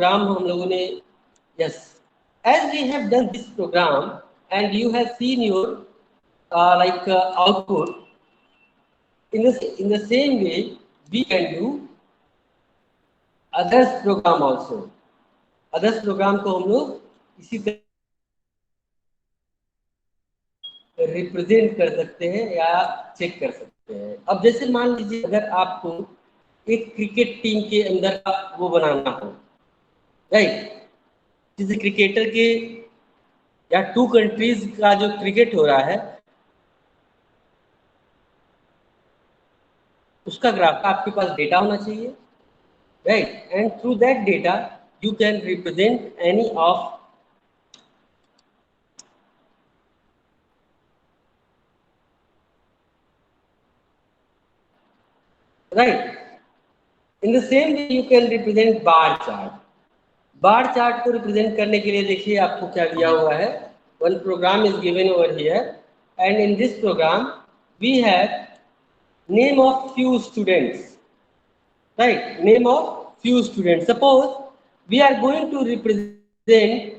Programme हम लोगों ने, yes, as we have done this program and you have seen your like output, in the same way we can do others program also. Others program को हम लोग इसी तरह represent कर सकते हैं या चेक कर सकते हैं। अब जैसे मान लीजिए अगर आपको एक क्रिकेट टीम के अंदर का वो बनाना हो, राइट, जैसे क्रिकेटर के या टू कंट्रीज का जो क्रिकेट हो रहा है उसका ग्राफ, आपके पास डेटा होना चाहिए, right, and through that data you can represent any of right. In the same way you can represent bar chart. Bar chart को रिप्रेजेंट करने के लिए देखिए आपको क्या दिया हुआ है, one program is given over here and in this program we have name of few students, right, name of few students. Suppose we are going to represent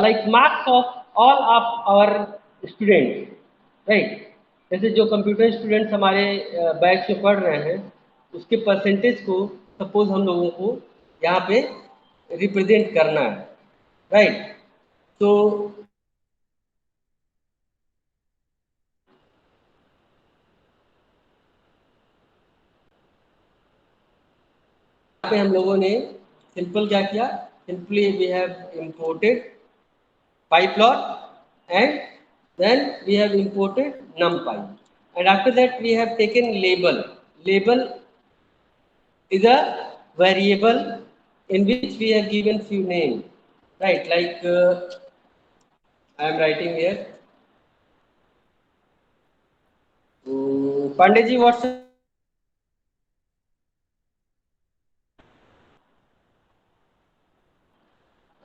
like marks of all of our students, right, जैसे जो computer students हमारे batch में पढ़ रहे हैं उसके percentage को suppose हम लोगों को यहाँ पे रिप्रेजेंट करना है, राइट। तो यहाँ पे हम लोगों ने सिंपल क्या किया, simply we have imported pyplot and then we have imported numpy and after that we have taken label. Label is a variable in which we have given few names, right, like I am writing here Pandeji, what's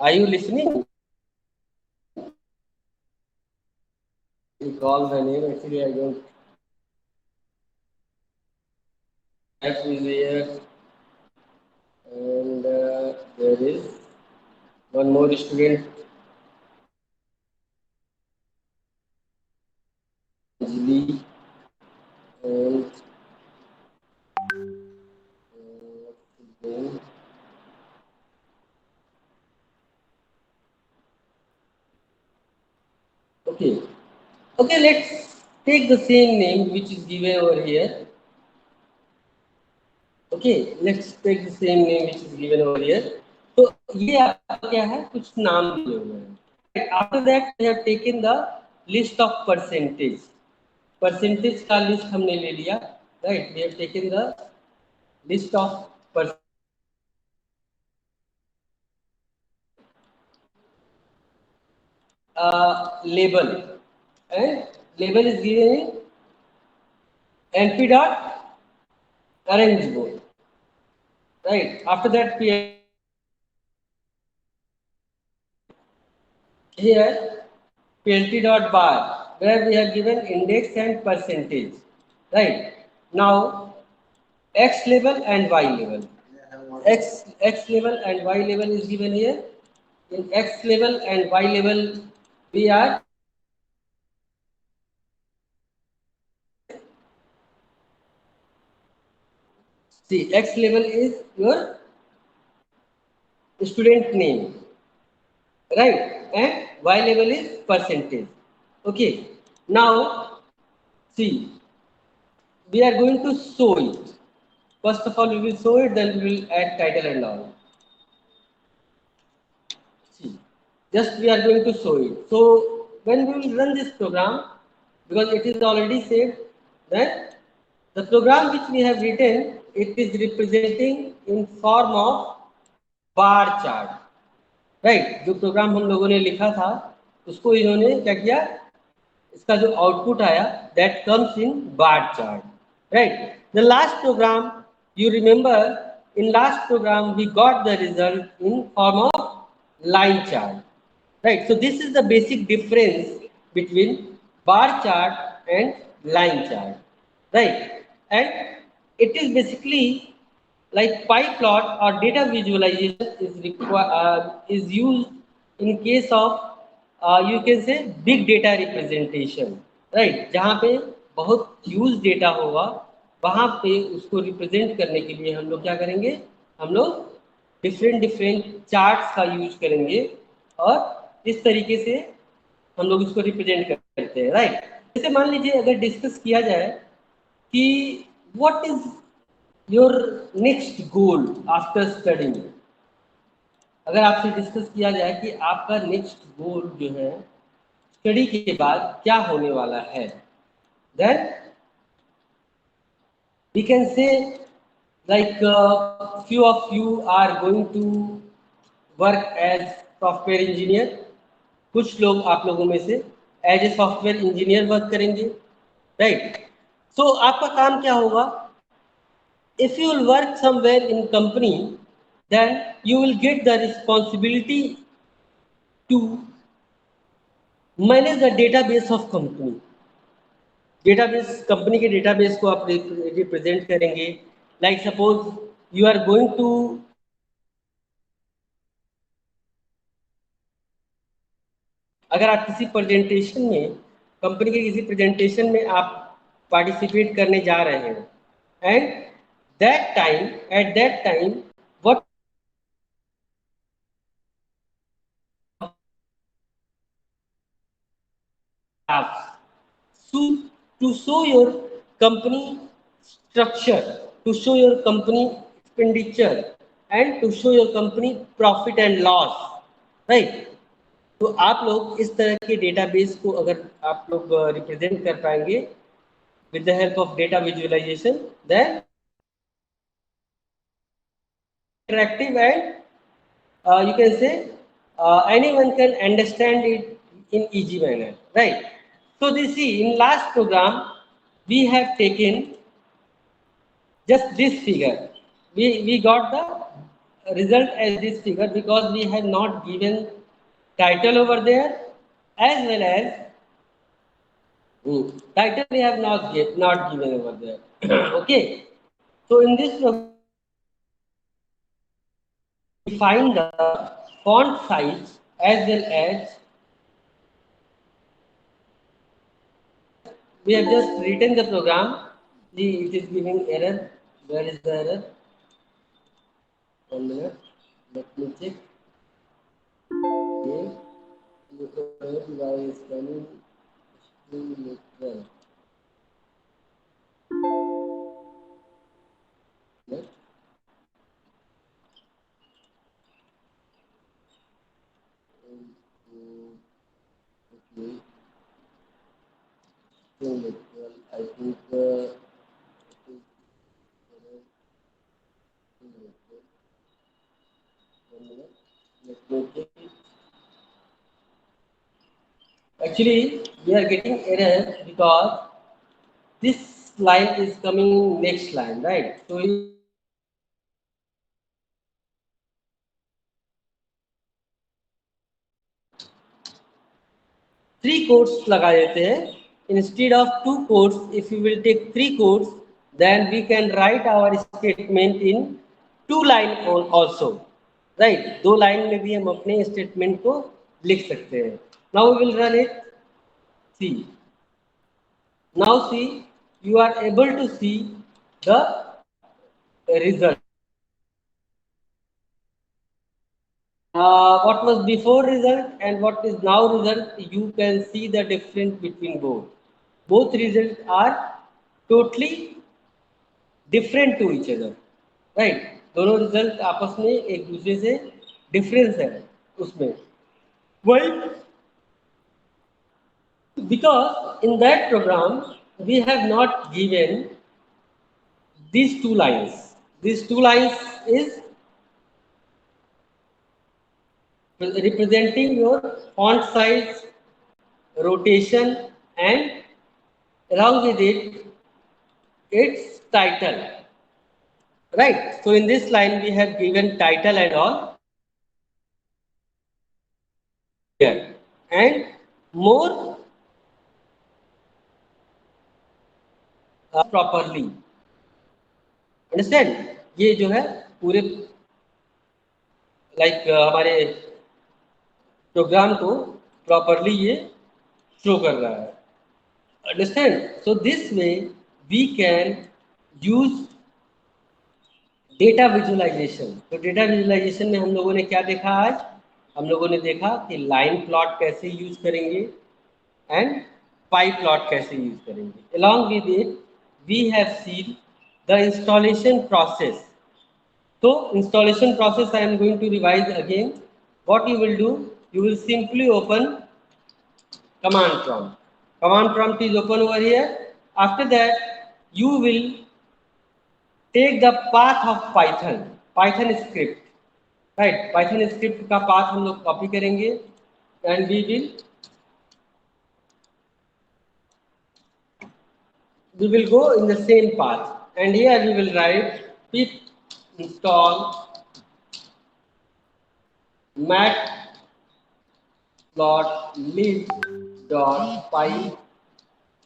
are you listening? You call my name, actually I don't. F is here and there is one more student, Anjali, and okay. Okay, let's take the same name which is given over here. Okay, let's take the same name which is given over here. तो ये आपका क्या है, कुछ नाम दिए हुए हैं। After that we have taken the list of percentage. Percentage का लिस्ट हमने ले लिया, right? We have taken the list of percentage. Label and label is given in np dot arrange board, right? After that we have here plt dot bar where we have given index and percentage, right? Now x level and y level, x level and y level is given here. In x level and y level we are see x level is your student name, right, and y level is percentage. Okay, now see we are going to show it. First of all we will show it, then we will add title and all. See, just we are going to show it. So when we will run this program, because it is already saved, then the program which we have written, it is representing in form of bar chart, right? जो programme हम लोगों ने लिखा था उसको इन्होंने क्या किया, इसका जो आउटपुट आया that comes in bar chart, right? The last program, you remember, in last program we got the result in form of line chart, right? So this is the basic difference between bar chart and line chart, right? And it is basically like pie plot or data visualization is used in case of you can say big data representation, right? जहाँ पे बहुत huge data होगा वहाँ पे उसको represent करने के लिए हम लोग क्या करेंगे, हम लोग डिफरेंट डिफरेंट चार्ट्स का यूज करेंगे और इस तरीके से हम लोग इसको रिप्रेजेंट करते हैं, राइट? जैसे मान लीजिए अगर डिस्कस किया जाए कि what is your next goal after studying, अगर आपसे डिस्कस किया जाए कि आपका नेक्स्ट गोल जो है स्टडी के बाद क्या होने वाला है, then we can say like few of you are going to work as software engineer, कुछ लोग आप लोगों में से as a software engineer work करेंगे, राइट? सो आपका काम क्या होगा, if you will work somewhere in company, then you will get the responsibility to manage the database of company. Database, company के डेटाबेस को आप रिप्रेजेंट करेंगे. Like suppose you are going to, अगर आप किसी प्रेजेंटेशन में, कंपनी के किसी प्रेजेंटेशन में आप पार्टिसिपेट करने जा रहे हैं, and that time, at that time what so to show your company structure, to show your company expenditure, and to show your company profit and loss, right? तो आप लोग इस तरह के डेटाबेस को अगर आप लोग रिप्रेजेंट कर पाएंगे with the help of data visualization, then interactive and you can say anyone can understand it in easy manner, right? So this, see, in last program we have taken just this figure. We got the result as this figure because we have not given title over there, as well as title we have not given over there. Okay. So in this program, we find the font size as well as we have just written the program. See, it is giving error. Where is the error? 1 minute. Let me check. Okay. Why is coming? Next. Okay. I think let me check it. Actually, we are getting error because this line is coming next line, right? So three quotes लगा देते हैं. Instead of 2 quotes, if you will take 3 quotes, then we can write our statement in 2 line also, right? 2 line में भी हम अपने statement को लिख सकते हैं. Now we will run it. See. Now see, you are able to see the result. What was before result and what is now result, you can see the difference between both. Both results are totally different to each other, right? दोनों result आपस में एक दूसरे से difference है उसमें. Why? Because in that program we have not given these 2 lines. These 2 lines is representing your font size, rotation, and along with it its title, right? So in this line we have given title and all here, and more properly, understand? ये जो है पूरे हमारे programme को properly ये show कर रहा है। Understand? So this way we can use data visualization. तो डेटा विजुअलाइजेशन में हम लोगों ने क्या देखा आज? हम लोगों ने देखा कि लाइन प्लॉट कैसे यूज करेंगे एंड पाई प्लॉट कैसे यूज करेंगे। Along with it we have seen the installation process. So installation process I am going to revise again. What you will do, you will simply open command prompt. Command prompt is open over here. After that, you will take the path of Python script. Right? Python script का path हम लोग copy करेंगे and we will go in the same path. And here we will write pip install matplotlib.py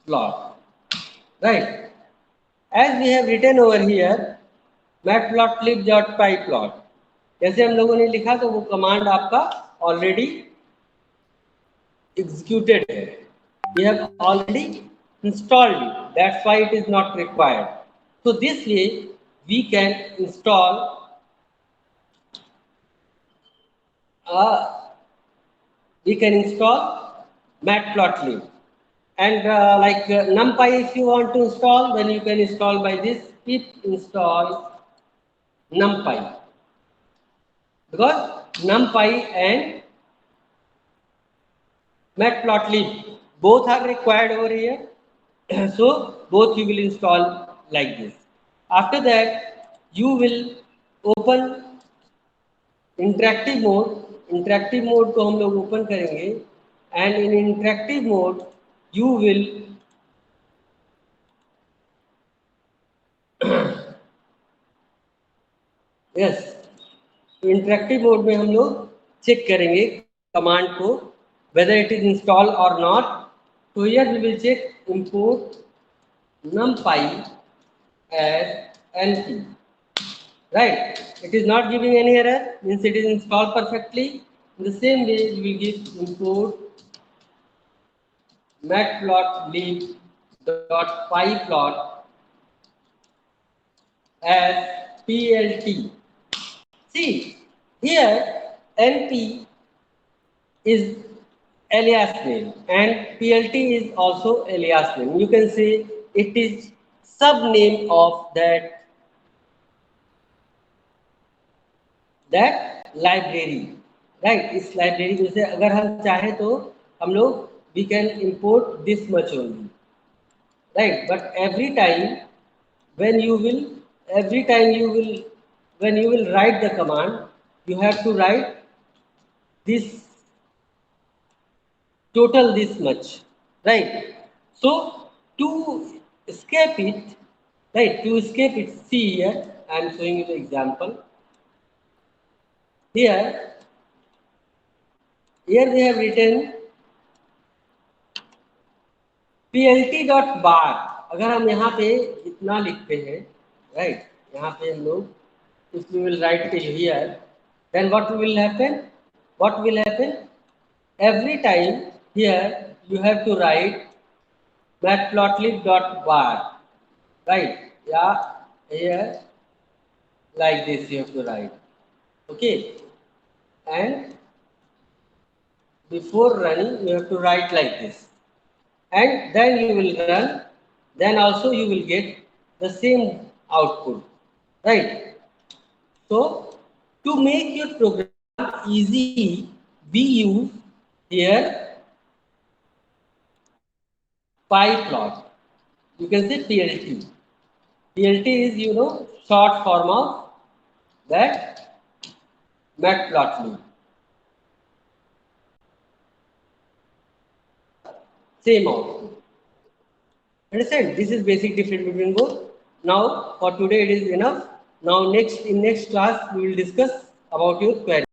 plot, right? As we have written over here matplotlib.py plot, जैसे हम लोगों ने लिखा तो वो कमांड आपका ऑलरेडी एग्जीक्यूटेड है। We have already installed it. That's why it is not required. So this way we can install matplotlib. And NumPy, if you want to install, then you can install by this pip install NumPy, because NumPy and matplotlib both are required over here. So both you will install like this. After that you will open interactive mode. Interactive mode को हम लोग open करेंगे and in interactive mode you will yes, तो interactive mode में हम लोग check करेंगे command को whether it is installed or not. So here we will check import numpy as np, right? It is not giving any error, means it is installed perfectly. In the same way we will give import matplotlib.py plot as plt. See, here np is alias name and plt is also alias name. You can say it is sub name of that library, right? इस library में से अगर हम चाहे तो हम लोग we can import this much only, right? But every time when you will write the command, you have to write this total this much, right? So to escape it, see here I am showing you the example. Here we have written plt.bar. अगर हम यहाँ पे इतना लिखते हैं, right? यहाँ पे हम लोग if we will write here, then what will happen? Every time here you have to write matplotlib.bar, right? Yeah, here like this you have to write, okay? And before running you have to write like this, and then you will run, then also you will get the same output, right? So to make your program easy, we use here pyplot. You can say plt. Plt is short form of that matplotlib. Same output. Understand? This is basic difference between both. Now for today it is enough. Now in next class we will discuss about your query.